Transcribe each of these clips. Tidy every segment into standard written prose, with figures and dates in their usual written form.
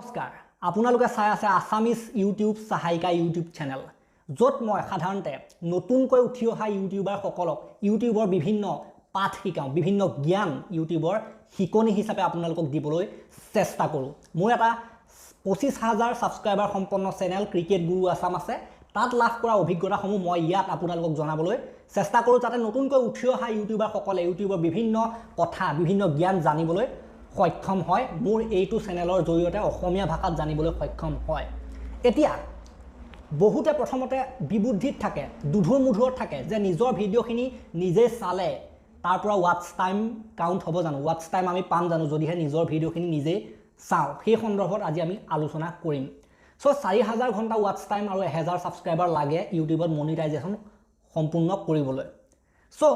নমস্কাৰ আপোনালোকে চাই আছে আসামিজ ইউটিউব সহায়িকা ইউটিউব চেনেল য'ত মই সাধাৰণতে নতুনকৈ উঠি অহা ইউটিউবাৰ সকলক ইউটিউবৰ বিভিন্ন পাঠ শিকাওঁ বিভিন্ন জ্ঞান ইউটিউবৰ শিকনি হিচাপে আপোনালোকক দিবলৈ চেষ্টা কৰোঁ মোৰ এটা 25000 সাবস্ক্ৰাইবাৰ সম্পন্ন চেনেল ক্ৰিকেট গুৰু আসাম আছে তাত লাভ কৰা অভিজ্ঞতাসমূহ মই ইয়াত আপোনালোকক জনাবলৈ চেষ্টা কৰোঁ যাতে নতুনকৈ উঠি অহা ইউটিউবাৰ সকলে ইউটিউবৰ বিভিন্ন কথা বিভিন্ন জ্ঞান জানিবলৈ সক্ষম হয় মোৰ এইটো চেনেলৰ জৰিয়তে অসমীয়া ভাষাত জানিবলৈ সক্ষম হয় এতিয়া বহুতে প্ৰথমতে বিবুদ্ধিত থাকে দুধুৰ মুধুৰত থাকে যে নিজৰ ভিডিঅ'খিনি নিজে চালে তাৰ পৰা ওয়াচ টাইম কাউন্ট হ'ব জানো ওয়াচ টাইম আমি পাম জানো যদিহে নিজৰ ভিডিঅ'খিনি নিজে চাওঁ সেই সন্দৰ্ভত আজি আমি আলোচনা কৰিম সো 4000 ঘণ্টা ওয়াচ টাইম আৰু 1000 সাবস্ক্ৰাইবাৰ লাগে ইউটিউবত মনিটাইজেশ্যন সম্পূৰ্ণ কৰিবলৈ সো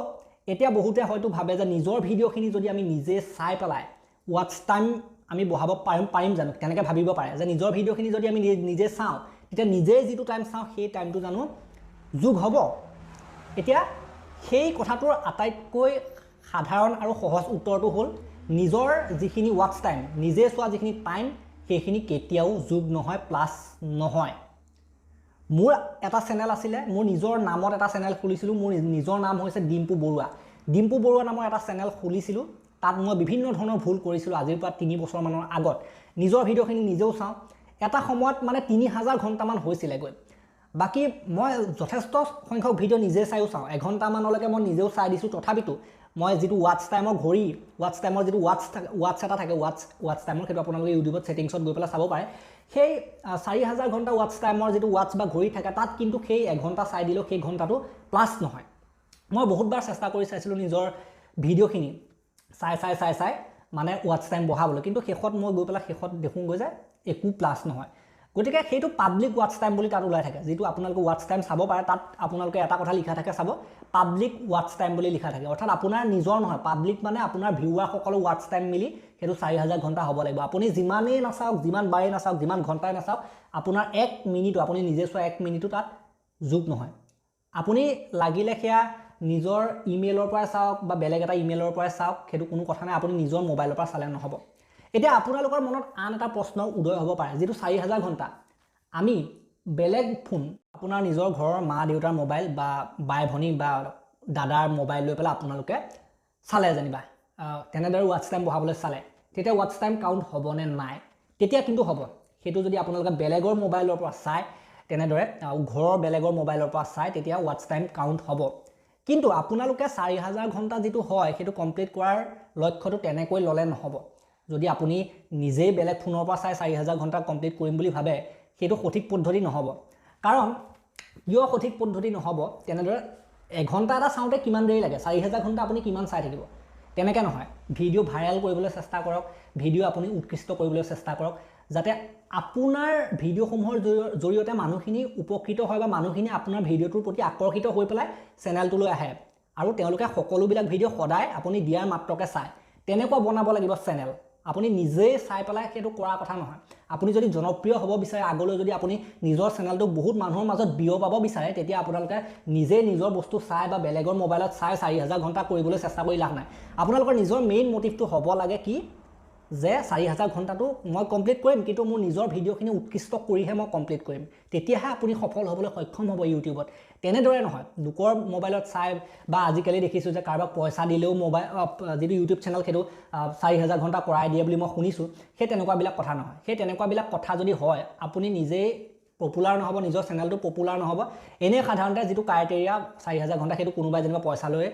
এতিয়া বহুতে হয়তো ভাবে যে নিজৰ ভিডিঅ'খিনি যদি আমি নিজে চাই পেলাই ওয়াচ টাইম আমি বহাব পাৰিম জানো তেনেকৈ ভাবিব পাৰে যে নিজৰ ভিডিঅ'খিনি যদি আমি নিজে চাওঁ তেতিয়া নিজে যিটো টাইম চাওঁ সেই টাইমটো জানো যোগ হ'ব এতিয়া সেই কথাটোৰ আটাইতকৈ সাধাৰণ আৰু সহজ উত্তৰটো হ'ল নিজৰ যিখিনি ওয়াচ টাইম নিজে চোৱা যিখিনি টাইম সেইখিনি কেতিয়াও যোগ নহয় প্লাছ নহয় মোৰ এটা চেনেল আছিলে মোৰ নিজৰ নামত এটা চেনেল খুলিছিলোঁ মোৰ নিজৰ নাম হৈছে ডিম্পু বৰুৱা নামৰ এটা চেনেল খুলিছিলোঁ তাত মই বিভিন্ন ধৰণৰ ভুল কৰিছিলোঁ আজিৰ পৰা 3 বছৰ মানৰ আগত নিজৰ ভিডিঅ'খিনি নিজেও চাওঁ এটা সময়ত মানে 3000 ঘণ্টামান হৈছিলে গৈ বাকি মই যথেষ্ট সংখ্যক ভিডিঅ' নিজে চাইও চাওঁ 1 ঘণ্টা মানলৈকে মই নিজেও চাই দিছোঁ তথাপিতো মই যেটো ওয়াচ টাইমৰ ঘড়ী ওয়াচ টাইমৰ যেটো ওয়াচ এটা থাকে ওয়াচ টাইমৰ সেইটো আপোনালোকে ইউটিউবত সেটিংছত গৈ পেলাই চাব পাৰে সেই 4000 ঘণ্টা ওয়াচ টাইমৰ যেটো ওয়াচ বা ঘড়ী থাকে তাত কিন্তু সেই 1 ঘণ্টা চাই দিলেও সেই ঘণ্টাটো প্লাস নহয় মই বহুতবাৰ চেষ্টা কৰি চাইছিলোঁ নিজৰ ভিডিঅ'খিনি চাই মানে ওয়াচ টাইম বহাবলৈ কিন্তু শেষত মই গৈ পেলাই শেষত দেখুঁগৈ যে একো প্লাস নহয় গতিকে সেইটো পাব্লিক ওয়াচ টাইম বুলি তাত ওলাই থাকে যেটো আপোনালোকে ওয়াচ টাইম চাব পাৰে তাত আপোনালোকে এটা কথা লিখা থাকে চাব পাব্লিক ওয়াচ টাইম বুলি লিখা থাকে অৰ্থাৎ আপোনাৰ নিজৰ নহয় পাব্লিক মানে আপোনাৰ ভিউৱাৰ সকলো ওয়াচ টাইম মিলি সেইটো 4000 ঘণ্টা হ'ব লাগিব আপুনি যিমানেই নাচাওক যিমান বাৰে নাচাওক যিমান ঘণ্টাই নাচাওক আপোনাৰ 1 মিনিট আপুনি নিজে চোৱা 1 মিনিটো তাত যোগ নহয় আপুনি লাগিলে সেয়া নিজৰ ইমেইলৰ পৰা চাওক বা বেলেগ এটা ইমেইলৰ পৰা চাওক সেইটো কোনো কথা নাই আপুনি নিজৰ মোবাইলৰ পৰা চালে নহব এতিয়া আপোনালোকৰ মনত আন এটা প্ৰশ্ন উদয় হ'ব পাৰে যেটো 4000 ঘণ্টা আমি বেলেগ ফোন আপোনাৰ নিজৰ ঘৰৰ মা দেউতাৰ মোবাইল বা বাই ভনী বা দাদাৰ মোবাইল লৈ পেলাই আপোনালোকে চালে জানিবা তেনেদৰে ওয়াচ টাইম বহাবলৈ চালে তেতিয়া ওয়াচ টাইম কাউন্ট হ'ব নে নাই তেতিয়া কিন্তু হ'ব সেইটো যদি আপোনালোকে বেলেগৰ মোবাইলৰ পৰা চাই তেনেদৰে ঘৰৰ বেলেগৰ মোবাইলৰ পৰা চাই তেতিয়া ওয়াচ টাইম কাউন্ট হ'ব কিন্তু আপোনালোকে 4000 ঘণ্টা যেটো হয় সেইটো কমপ্লিট কৰাৰ লক্ষ্যটো তেনেকৈ ললে নহব যদি আপুনি নিজেই বেলেগ ফোনৰ পৰা চাই 4000 ঘণ্টা কমপ্লিট কৰিম বুলি ভাবে সেইটো সঠিক পদ্ধতি নহব কাৰণ কিয় সঠিক পদ্ধতি নহব তেনেদৰে 1 ঘণ্টা এটা চাওঁতে কিমান দেৰি লাগে 4000 ঘণ্টা আপুনি কিমান চাই থাকিব তেনেকৈ নহয় ভিডিঅ' ভাইৰাল কৰিবলৈ চেষ্টা কৰক ভিডিঅ' আপুনি উৎকৃষ্ট কৰিবলৈ চেষ্টা কৰক যাতে আপোনাৰ ভিডিঅ'সমূহৰ জৰিয়তে মানুহখিনি উপকৃত হয় বা মানুহখিনি আপোনাৰ ভিডিঅ'টোৰ প্ৰতি আকৰ্ষিত হৈ পেলাই চেনেলটোলৈ আহে আৰু তেওঁলোকে সকলোবিলাক ভিডিঅ' সদায় আপুনি দিয়াৰ মাত্ৰকে চায় তেনেকুৱা বনাব লাগিব চেনেল আপুনি নিজে চাই পেলাই সেইটো কৰা কথা নহয় আপুনি যদি জনপ্ৰিয় হ'ব বিচাৰে আগলৈ যদি আপুনি নিজৰ চেনেলটো বহুত মানুহৰ মাজত বিয় পাব বিচাৰে তেতিয়া আপোনালোকে নিজে নিজৰ বস্তু চাই বা বেলেগৰ মোবাইলত চাই 4000 ঘণ্টা কৰিবলৈ চেষ্টা কৰি লাভ নাই আপোনালোকৰ নিজৰ মেইন মোটিভটো হ'ব লাগে কি যে 4000 ঘণ্টাটো মই কমপ্লিট কৰিম কিন্তু মোৰ নিজৰ ভিডিঅ'খিনি উৎকৃষ্ট কৰিহে মই কমপ্লিট কৰিম তেতিয়াহে আপুনি সফল হ'বলৈ সক্ষম হ'ব ইউটিউবত তেনেদৰে নহয় লোকৰ মোবাইলত চাই বা আজিকালি দেখিছোঁ যে কাৰোবাক পইচা দিলেও মোবাইল যেটো ইউটিউব চেনেল সেইটো 4000 ঘণ্টা কৰাই দিয়ে বুলি মই শুনিছোঁ সেই তেনেকুৱাবিলাক কথা নহয় সেই তেনেকুৱাবিলাক কথা যদি হয় আপুনি নিজেই পপুলাৰ নহব নিজৰ চেনেলটো পপুলাৰ নহব এনে সাধাৰণতে যেটো ক্ৰাইটেৰিয়া 4000 ঘণ্টা সেইটো কোনোবাই যেনিবা পইচা লৈ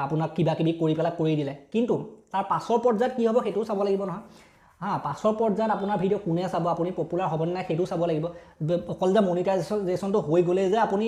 আপোনাক কিবা কিবি কৰি পেলাই কৰি দিলে কিন্তু তাৰ পাছৰ পৰ্যায়ত কি হ'ব সেইটো চাব লাগিব নহয় পাছৰ পৰ্যায়ত আপোনাৰ ভিডিঅ' কোনে চাব আপুনি পপুলাৰ হ'ব নাই সেইটো চাব লাগিব অকল যে মনিটাইজেশ্যনটো হৈ গ'লে যে আপুনি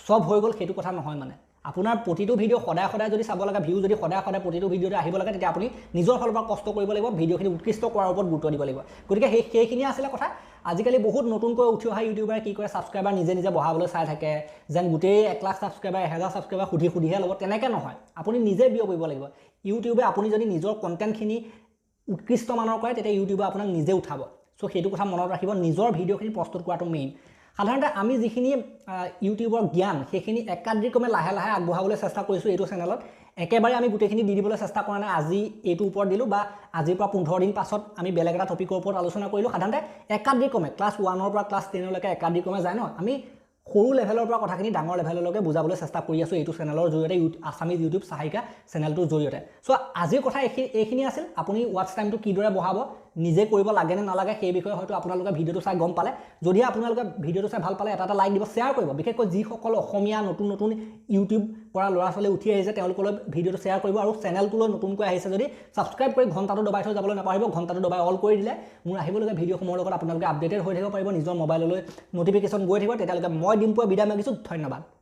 সব হৈ গ'ল সেইটো কথা নহয় মানে আপোনাৰ প্ৰতিটো ভিডিঅ' সদায় যদি চাব লাগে ভিউ যদি সদায় প্ৰতিটো ভিডিঅ'তে আহিব লাগে তেতিয়া আপুনি নিজৰ ফালৰ পৰা কষ্ট কৰিব লাগিব ভিডিঅ'খিনি উৎকৃষ্ট কৰাৰ ওপৰত গুৰুত্ব দিব লাগিব গতিকে সেইখিনি আছিলে কথা আজিকালি বহুত নতুনকৈ উঠি অহা ইউটিউবাৰে কি কৰে সাবস্ক্ৰাইবাৰ নিজে বঢ়াবলৈ চাই থাকে যেন গোটেই 1 লাখ সাবস্ক্ৰাইবাৰ 1000 সাবস্ক্ৰাইবাৰ সুধিহে ল'ব তেনেকৈ নহয় আপুনি নিজে বিয় কৰিব লাগিব ইউটিউবে আপুনি যদি নিজৰ কণ্টেণ্টখিনি উৎকৃষ্ট মানৰ কৰে তেতিয়া ইউটিউবে আপোনাক নিজে উঠাব সো সেইটো কথা মনত ৰাখিব নিজৰ ভিডিঅ'খিনি প্ৰস্তুত কৰাটো মেইন সাধাৰণতে আমি যিখিনি ইউটিউবৰ জ্ঞান সেইখিনি একাধিক্ৰমে লাহে আগবঢ়াবলৈ চেষ্টা কৰিছোঁ এইটো চেনেলত একেবাৰে আমি গোটেইখিনি দি দিবলৈ চেষ্টা কৰা নাই আজি এইটোৰ ওপৰত দিলোঁ বা আজিৰ পৰা 15 দিন পাছত আমি বেলেগ এটা টপিকৰ ওপৰত আলোচনা কৰিলোঁ সাধাৰণতে একাদিক্ৰমে ক্লাছ 1ৰ পৰা ক্লাছ 10লৈকে একাদিক্ৰমে যায় ন আমি সৰু লেভেলৰ পৰা কথাখিনি ডাঙৰ লেভেললৈকে বুজাবলৈ চেষ্টা কৰি আছোঁ এইটো চেনেলৰ জৰিয়তে আছামিজ ইউটিউব সহায়িকা চেনেলটোৰ জৰিয়তে চ' আজিৰ কথা এইখিনি আছিল আপুনি ৱাটচ টাইমটো কিদৰে বঢ়াব নিজে কৰিব লাগে নে নালাগে সেই বিষয়ে হয়তো আপোনালোকে ভিডিঅ'টো চাই গম পালে যদি আপোনালোকে ভিডিঅ'টো চাই ভাল পালে এটা লাইক দিব শ্বেয়াৰ কৰিব বিশেষকৈ যিসকল অসমীয়া নতুন ইউটিউব পৰা ল'ৰা ছোৱালী উঠি আহিছে তেওঁলোকলৈ ভিডিঅ'টো শ্বেয়াৰ কৰিব আৰু চেনেলটোলৈ নতুনকৈ আহিছে যদি ছাবস্ক্ৰাইব কৰি ঘণ্টাটো দবাই থৈ যাবলৈ নাপাহৰিব ঘণ্টাটো দবাই অল কৰি দিলে মোৰ আহিবলগীয়া ভিডিঅ'সমূহৰ লগত আপোনালোকে আপডেটেড হৈ থাকিব পাৰিব নিজৰ মোবাইললৈ নটিফিকেশ্যন গৈ থাকিব তেতিয়ালৈকে মই ডিম্পুৱে বিদায় মাগিছোঁ ধন্যবাদ